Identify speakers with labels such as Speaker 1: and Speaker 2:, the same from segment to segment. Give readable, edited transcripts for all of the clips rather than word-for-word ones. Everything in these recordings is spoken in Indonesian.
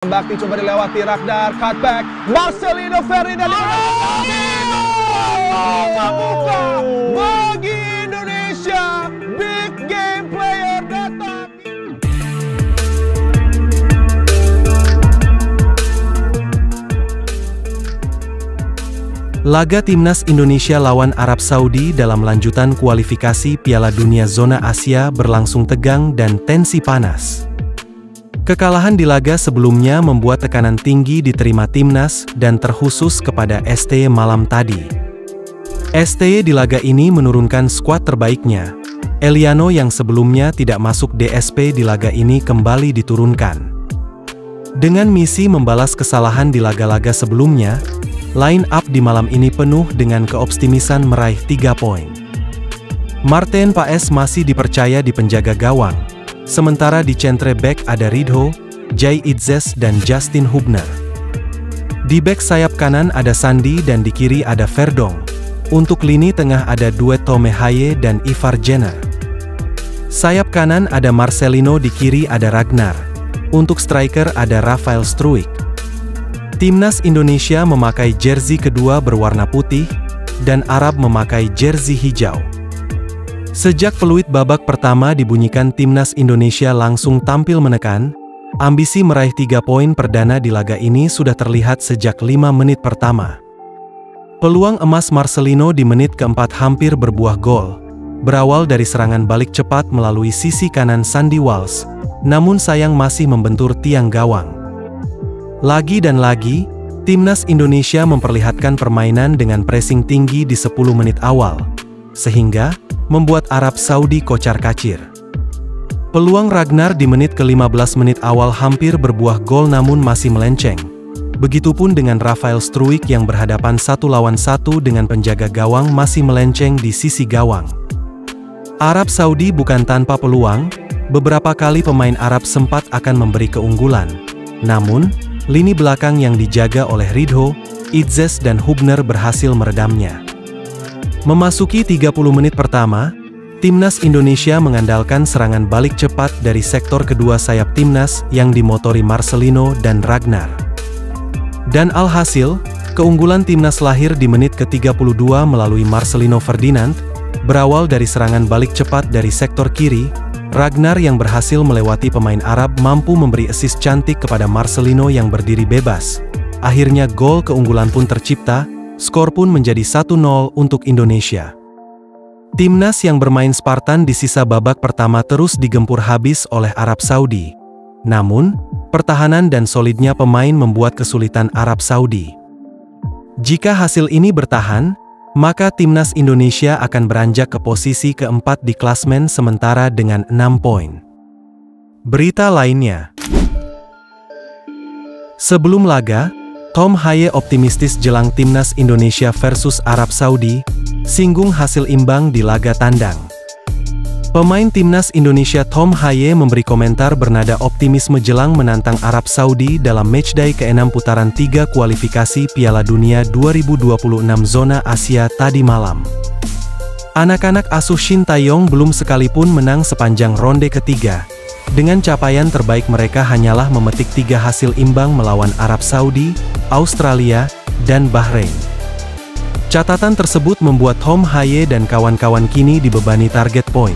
Speaker 1: Bakti coba dilewati Ragnar, cutback, Marcelino Ferdinand membuka bagi Indonesia, big game player datang.
Speaker 2: Laga Timnas Indonesia lawan Arab Saudi dalam lanjutan kualifikasi Piala Dunia Zona Asia berlangsung tegang dan tensi panas. Kekalahan di laga sebelumnya membuat tekanan tinggi diterima Timnas dan terkhusus kepada STY malam tadi. STY di laga ini menurunkan skuad terbaiknya. Eliano yang sebelumnya tidak masuk DSP di laga ini kembali diturunkan. Dengan misi membalas kesalahan di laga-laga sebelumnya, line up di malam ini penuh dengan keoptimisan meraih 3 poin. Martin Paes masih dipercaya di penjaga gawang. Sementara di centre back ada Ridho, Jai Itzes dan Justin Hubner. Di back sayap kanan ada Sandi dan di kiri ada Verdong. Untuk lini tengah ada duet Tome Haye dan Ivar Jenner. Sayap kanan ada Marcelino, di kiri ada Ragnar. Untuk striker ada Rafael Struijk. Timnas Indonesia memakai jersey kedua berwarna putih, dan Arab memakai jersey hijau. Sejak peluit babak pertama dibunyikan, Timnas Indonesia langsung tampil menekan. Ambisi meraih 3 poin perdana di laga ini sudah terlihat sejak 5 menit pertama. Peluang emas Marcelino di menit keempat hampir berbuah gol. Berawal dari serangan balik cepat melalui sisi kanan Sandy Walsh, namun sayang masih membentur tiang gawang. Lagi dan lagi, Timnas Indonesia memperlihatkan permainan dengan pressing tinggi di 10 menit awal, sehingga membuat Arab Saudi kocar-kacir. Peluang Ragnar di menit ke-15 menit awal hampir berbuah gol namun masih melenceng. Begitupun dengan Rafael Struijk yang berhadapan 1 lawan 1 dengan penjaga gawang masih melenceng di sisi gawang. Arab Saudi bukan tanpa peluang, beberapa kali pemain Arab sempat akan memberi keunggulan. Namun, lini belakang yang dijaga oleh Ridho, Itzes dan Hubner berhasil meredamnya. Memasuki 30 menit pertama, Timnas Indonesia mengandalkan serangan balik cepat dari sektor kedua sayap Timnas yang dimotori Marcelino dan Ragnar. Dan alhasil, keunggulan Timnas lahir di menit ke-32 melalui Marcelino Ferdinand, berawal dari serangan balik cepat dari sektor kiri. Ragnar yang berhasil melewati pemain Arab mampu memberi assist cantik kepada Marcelino yang berdiri bebas. Akhirnya gol keunggulan pun tercipta. Skor pun menjadi 1-0 untuk Indonesia. Timnas yang bermain Spartan di sisa babak pertama terus digempur habis oleh Arab Saudi. Namun, pertahanan dan solidnya pemain membuat kesulitan Arab Saudi. Jika hasil ini bertahan, maka Timnas Indonesia akan beranjak ke posisi keempat di klasmen sementara dengan 6 poin. Berita lainnya. Sebelum laga, Tom Haye optimistis jelang Timnas Indonesia versus Arab Saudi, singgung hasil imbang di laga tandang. Pemain Timnas Indonesia Tom Haye memberi komentar bernada optimisme jelang menantang Arab Saudi dalam matchday ke-6 putaran 3 kualifikasi Piala Dunia 2026 Zona Asia tadi malam. Anak-anak asuh Shin Tae-yong belum sekalipun menang sepanjang ronde ketiga. Dengan capaian terbaik mereka hanyalah memetik 3 hasil imbang melawan Arab Saudi, Australia, dan Bahrain. Catatan tersebut membuat Tom Haye dan kawan-kawan kini dibebani target poin.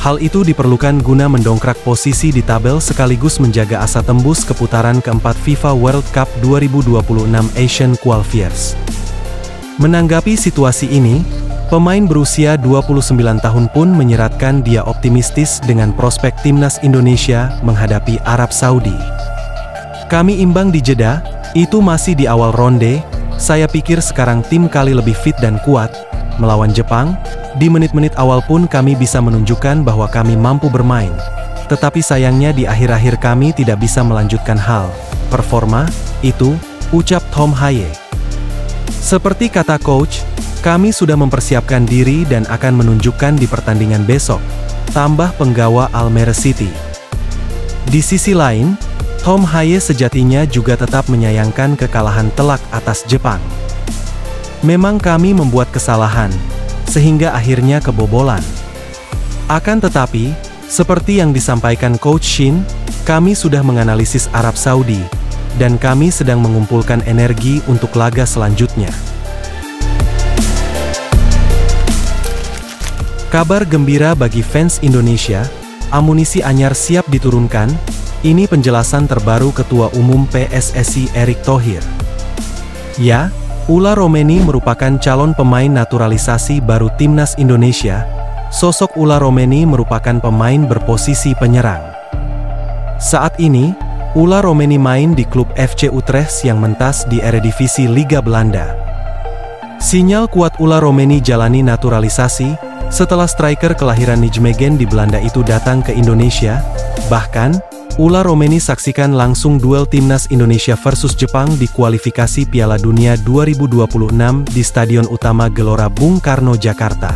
Speaker 2: Hal itu diperlukan guna mendongkrak posisi di tabel sekaligus menjaga asa tembus ke putaran keempat FIFA World Cup 2026 Asian Qualifiers. Menanggapi situasi ini, pemain berusia 29 tahun pun menyeratkan dia optimistis dengan prospek Timnas Indonesia menghadapi Arab Saudi. Kami imbang di Jeddah, itu masih di awal ronde, saya pikir sekarang tim kali lebih fit dan kuat. Melawan Jepang, di menit-menit awal pun kami bisa menunjukkan bahwa kami mampu bermain. Tetapi sayangnya di akhir-akhir kami tidak bisa melanjutkan hal performa itu, ucap Tom Haye. Seperti kata coach, kami sudah mempersiapkan diri dan akan menunjukkan di pertandingan besok, tambah penggawa Almere City. Di sisi lain, Tom Haye sejatinya juga tetap menyayangkan kekalahan telak atas Jepang. Memang kami membuat kesalahan, sehingga akhirnya kebobolan. Akan tetapi, seperti yang disampaikan Coach Shin, kami sudah menganalisis Arab Saudi, dan kami sedang mengumpulkan energi untuk laga selanjutnya. Kabar gembira bagi fans Indonesia, amunisi anyar siap diturunkan. Ini penjelasan terbaru Ketua Umum PSSI Erick Thohir. Ya, Ula Romeni merupakan calon pemain naturalisasi baru Timnas Indonesia. Sosok Ula Romeni merupakan pemain berposisi penyerang. Saat ini, Ula Romeni main di klub FC Utrecht yang mentas di Eredivisie Liga Belanda. Sinyal kuat Ula Romeni jalani naturalisasi setelah striker kelahiran Nijmegen di Belanda itu datang ke Indonesia. Bahkan, Ula Romeni saksikan langsung duel Timnas Indonesia versus Jepang di kualifikasi Piala Dunia 2026 di Stadion Utama Gelora Bung Karno, Jakarta.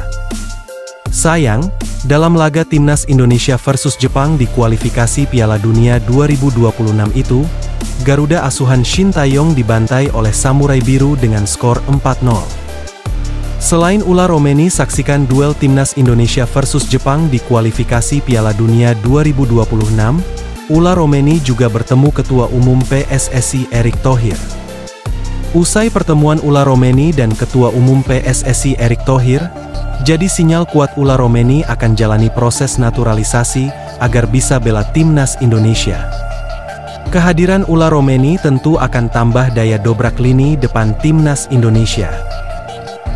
Speaker 2: Sayang, dalam laga Timnas Indonesia versus Jepang di kualifikasi Piala Dunia 2026 itu, Garuda asuhan Shin Tae-yong dibantai oleh Samurai Biru dengan skor 4-0. Selain Ula Romeni saksikan duel Timnas Indonesia versus Jepang di kualifikasi Piala Dunia 2026, Ula Romeni juga bertemu Ketua Umum PSSI Erick Thohir. Usai pertemuan Ula Romeni dan Ketua Umum PSSI Erick Thohir, jadi sinyal kuat Ula Romeni akan jalani proses naturalisasi agar bisa bela Timnas Indonesia. Kehadiran Ula Romeni tentu akan tambah daya dobrak lini depan Timnas Indonesia.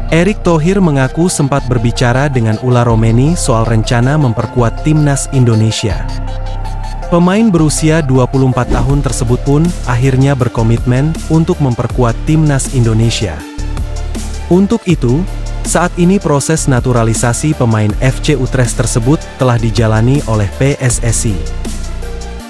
Speaker 2: Erick Thohir mengaku sempat berbicara dengan Ula Romeni soal rencana memperkuat Timnas Indonesia. Pemain berusia 24 tahun tersebut pun akhirnya berkomitmen untuk memperkuat Timnas Indonesia. Untuk itu, saat ini proses naturalisasi pemain FC Utrecht tersebut telah dijalani oleh PSSI.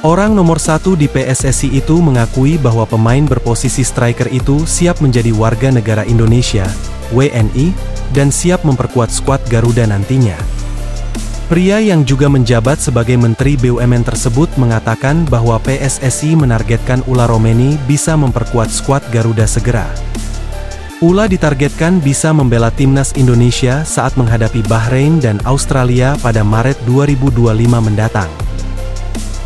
Speaker 2: Orang nomor 1 di PSSI itu mengakui bahwa pemain berposisi striker itu siap menjadi warga negara Indonesia, WNI, dan siap memperkuat skuad Garuda nantinya. Pria yang juga menjabat sebagai Menteri BUMN tersebut mengatakan bahwa PSSI menargetkan Ula Romeni bisa memperkuat skuad Garuda segera. Ula ditargetkan bisa membela Timnas Indonesia saat menghadapi Bahrain dan Australia pada Maret 2025 mendatang.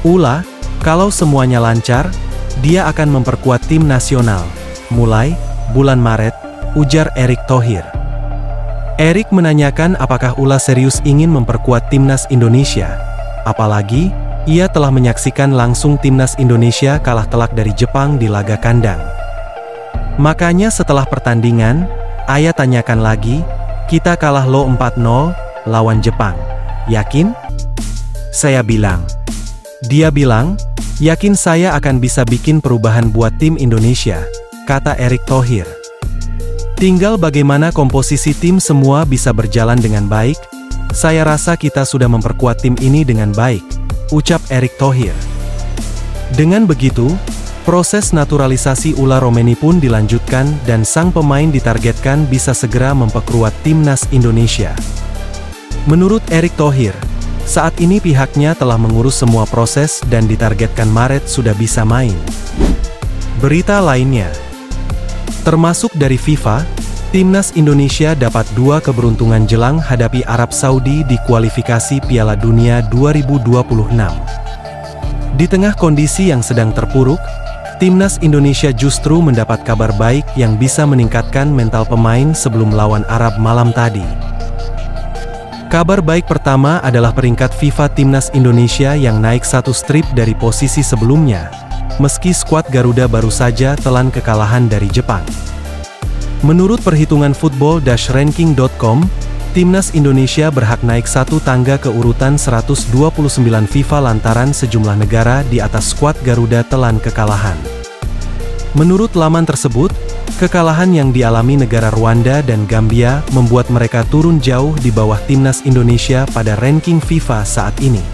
Speaker 2: Ula, kalau semuanya lancar, dia akan memperkuat tim nasional, mulai bulan Maret, ujar Erick Thohir. Erick menanyakan apakah Ula serius ingin memperkuat Timnas Indonesia, apalagi ia telah menyaksikan langsung Timnas Indonesia kalah telak dari Jepang di laga kandang. Makanya setelah pertandingan, Aya tanyakan lagi, kita kalah lo 4-0 lawan Jepang, yakin? Saya bilang. Dia bilang, yakin saya akan bisa bikin perubahan buat tim Indonesia, kata Erick Thohir. Tinggal bagaimana komposisi tim semua bisa berjalan dengan baik, saya rasa kita sudah memperkuat tim ini dengan baik, ucap Erick Thohir. Dengan begitu, proses naturalisasi Ula Romeni pun dilanjutkan dan sang pemain ditargetkan bisa segera memperkuat Timnas Indonesia. Menurut Erick Thohir, saat ini pihaknya telah mengurus semua proses dan ditargetkan Maret sudah bisa main. Berita lainnya, termasuk dari FIFA, Timnas Indonesia dapat 2 keberuntungan jelang hadapi Arab Saudi di kualifikasi Piala Dunia 2026. Di tengah kondisi yang sedang terpuruk, Timnas Indonesia justru mendapat kabar baik yang bisa meningkatkan mental pemain sebelum lawan Arab malam tadi. Kabar baik pertama adalah peringkat FIFA Timnas Indonesia yang naik 1 strip dari posisi sebelumnya, meski skuad Garuda baru saja telan kekalahan dari Jepang. Menurut perhitungan football-ranking.com, Timnas Indonesia berhak naik 1 tangga ke urutan 129 FIFA lantaran sejumlah negara di atas skuad Garuda telan kekalahan. Menurut laman tersebut, kekalahan yang dialami negara Rwanda dan Gambia membuat mereka turun jauh di bawah Timnas Indonesia pada ranking FIFA saat ini.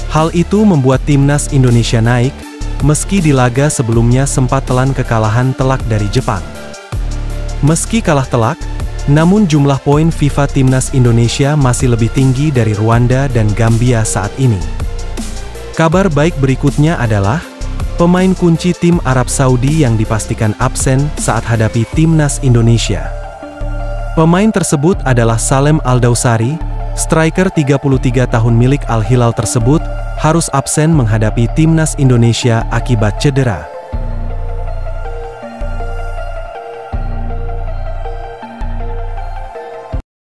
Speaker 2: Hal itu membuat Timnas Indonesia naik, meski di laga sebelumnya sempat telan kekalahan telak dari Jepang. Meski kalah telak, namun jumlah poin FIFA Timnas Indonesia masih lebih tinggi dari Rwanda dan Gambia saat ini. Kabar baik berikutnya adalah, pemain kunci tim Arab Saudi yang dipastikan absen saat hadapi Timnas Indonesia. Pemain tersebut adalah Salem Al-Dawsari, striker 33 tahun milik Al Hilal tersebut, harus absen menghadapi Timnas Indonesia akibat cedera.